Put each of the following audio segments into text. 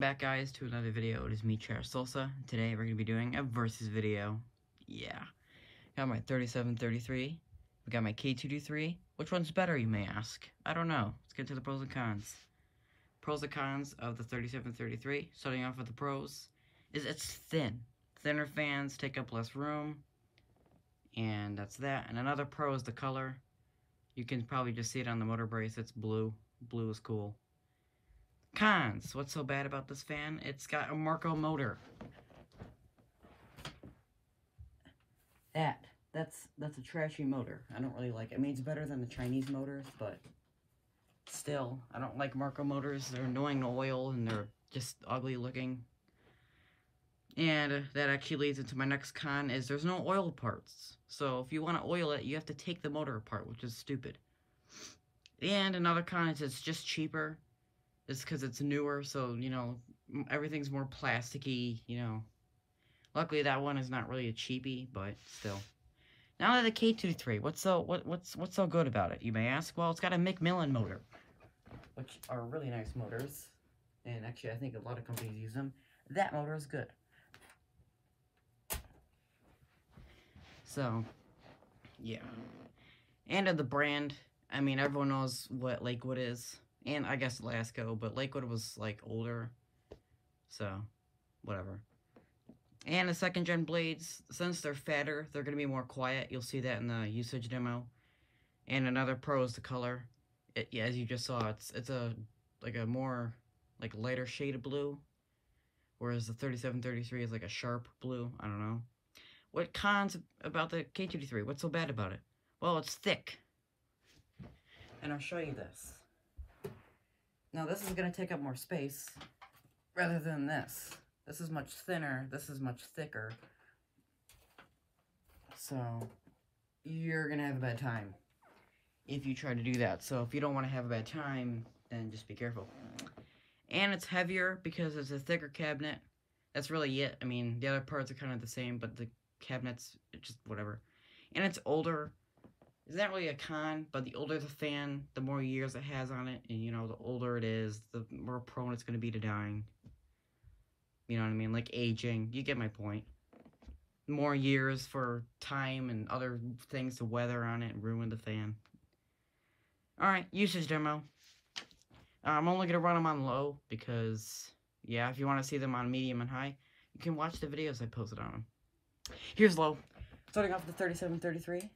Back guys to another video. It is me, Chair Salsa. Today we're going to be doing a versus video. Yeah. Got my 3733. We got my K-223. Which one's better, you may ask? I don't know. Let's get to the pros and cons. Pros and cons of the 3733. Starting off with the pros is it's thin. Thinner fans take up less room. And that's that. And another pro is the color. You can probably just see it on the motor brace. It's blue. Blue is cool. Cons. What's so bad about this fan? It's got a Marco motor. That's a trashy motor. I don't really like it. I mean, it's better than the Chinese motors, but still, I don't like Marco motors. They're annoying to oil, and they're just ugly looking. And that actually leads into my next con, is there's no oil parts. So if you want to oil it, you have to take the motor apart, which is stupid. And another con is it's just cheaper. It's because it's newer, so, you know, everything's more plasticky, you know. Luckily, that one is not really a cheapie, but still. Now the K-223, what's so good about it, you may ask? Well, it's got a Macmillan motor, which are really nice motors, and actually, I think a lot of companies use them. That motor is good. So, yeah. And of the brand, I mean, everyone knows what Lakewood is. And I guess Lasko, but Lakewood was, like, older. So, whatever. And the second-gen blades, since they're fatter, they're going to be more quiet. You'll see that in the usage demo. And another pro is the color. Yeah, as you just saw, it's a more, like, lighter shade of blue. Whereas the 3733 is, like, a sharp blue. I don't know. What cons about the K-223? What's so bad about it? Well, it's thick. And I'll show you this. Now, this is going to take up more space rather than this. This is much thinner. This is much thicker. So, you're going to have a bad time if you try to do that. So, if you don't want to have a bad time, then just be careful. And it's heavier because it's a thicker cabinet. That's really it. I mean, the other parts are kind of the same, but the cabinet's just whatever. And it's older. It's not really a con, but the older the fan, the more years it has on it, and, you know, the older it is, the more prone it's going to be to dying. You know what I mean? Like aging. You get my point. More years for time and other things to weather on it and ruin the fan. Alright, usage demo. I'm only going to run them on low because, yeah, if you want to see them on medium and high, you can watch the videos I posted on them. Here's low. Starting off with the 3733.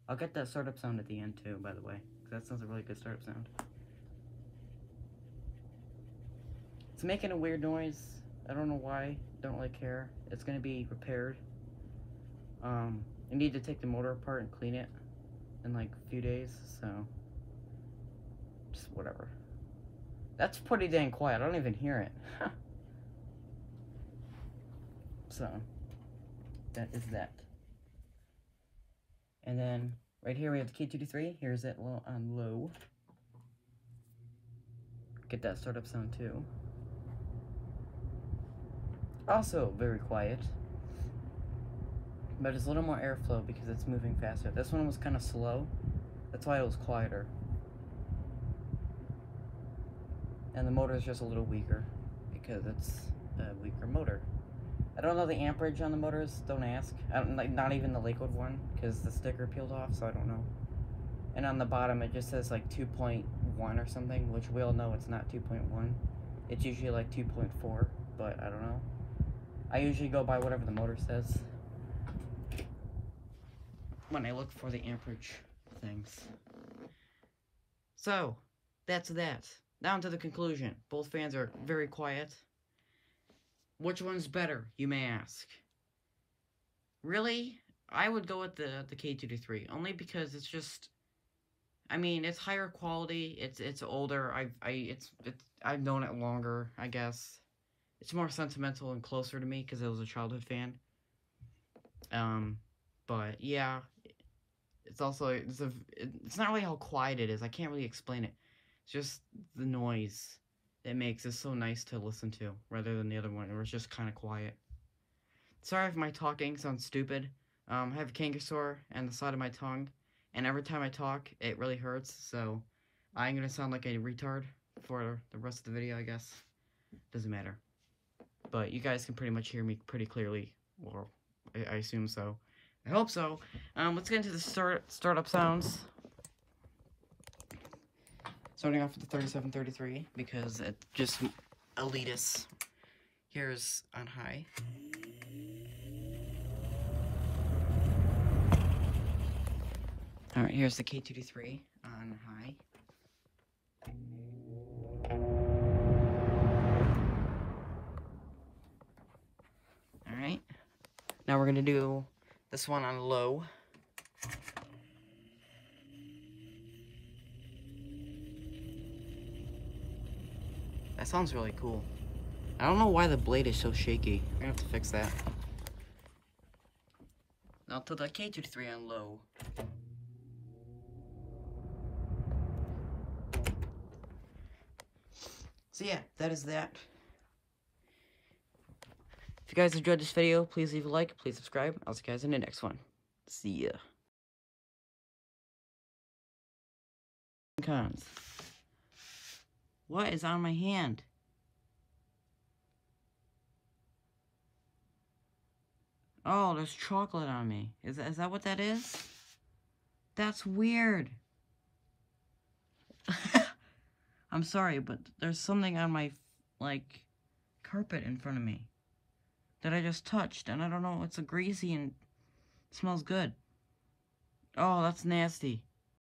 I'll get that startup sound at the end too, by the way, because that sounds a really good startup sound. It's making a weird noise. I don't know why. Don't really care. It's going to be repaired. I need to take the motor apart and clean it in like a few days, so just whatever. That's pretty dang quiet. I don't even hear it. So, that is that. And then, right here we have the K-223. Here's it on low. Get that startup sound too. Also very quiet. But it's a little more airflow because it's moving faster. This one was kind of slow. That's why it was quieter. And the motor is just a little weaker because it's a weaker motor. I don't know the amperage on the motors, don't ask. I don't, like, not even the Lakewood one, because the sticker peeled off, so I don't know. And on the bottom, it just says like 2.1 or something, which we all know it's not 2.1. It's usually like 2.4, but I don't know. I usually go by whatever the motor says when I look for the amperage things. So, that's that. Down to the conclusion. Both fans are very quiet. Which one's better, you may ask? Really? I would go with the K-223, only because it's just, I mean, it's higher quality, it's older, I've known it longer, I guess. It's more sentimental and closer to me because I was a childhood fan. But yeah, it's also, it's not really how quiet it is. I can't really explain it. It's just the noise it makes is so nice to listen to, rather than the other one, where it's just kind of quiet. Sorry if my talking sounds stupid. I have a canker sore on the side of my tongue, and every time I talk, it really hurts, so I'm gonna sound like a retard for the rest of the video, I guess. Doesn't matter. But you guys can pretty much hear me pretty clearly. Or I assume so. I hope so. Let's get into the startup sounds. Starting off with the 3733 because it's just elitist. Here's on high. Alright, here's the K-223 on high. Alright. Now we're gonna do this one on low. That sounds really cool. I don't know why the blade is so shaky. We're gonna have to fix that. Now to the K-223 on low. So yeah, that is that. If you guys enjoyed this video, please leave a like, please subscribe. I'll see you guys in the next one. See ya. Cons. What is on my hand? Oh, there's chocolate on me. Is that what that is? That's weird. I'm sorry, but there's something on my, like, carpet in front of me that I just touched, and I don't know, it's a greasy and smells good. Oh, that's nasty.